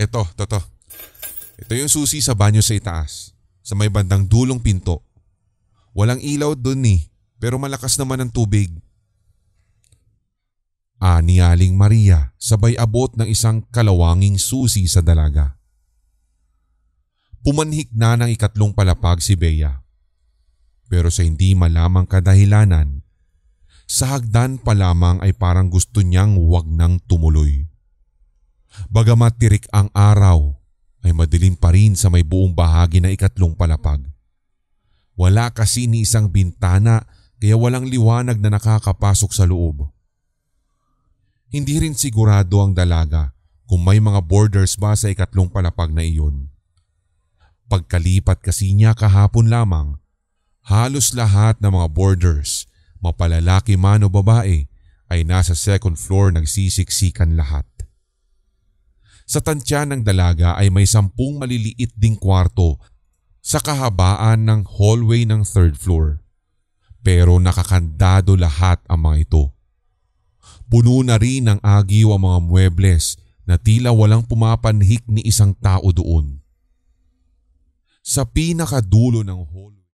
Ito. Ito yung susi sa banyo sa itaas. Sa may bandang dulong pinto. Walang ilaw dun pero malakas naman ang tubig. Ni Aling Maria sabay abot ng isang kalawanging susi sa dalaga. Pumanhik na ng ikatlong palapag si Bea. Pero sa hindi malamang kadahilanan, sa hagdan pa lamang ay parang gusto niyang huwag nang tumuloy. Bagamat tirik ang araw, ay madilim pa rin sa may buong bahagi na ikatlong palapag. Wala kasi ni isang bintana kaya walang liwanag na nakakapasok sa loob. Hindi rin sigurado ang dalaga kung may mga boarders ba sa ikatlong palapag na iyon. Pagkalipat kasi niya kahapon lamang, halos lahat ng mga boarders, mapalalaki man o babae, ay nasa second floor nagsisiksikan lahat. Sa tansya ng dalaga ay may 10 maliliit ding kwarto sa kahabaan ng hallway ng third floor. Pero nakakandado lahat ang mga ito. Puno na rin ng agyo ang mga muebles na tila walang pumapanhik ni isang tao doon. Sa pinakadulo ng hallway,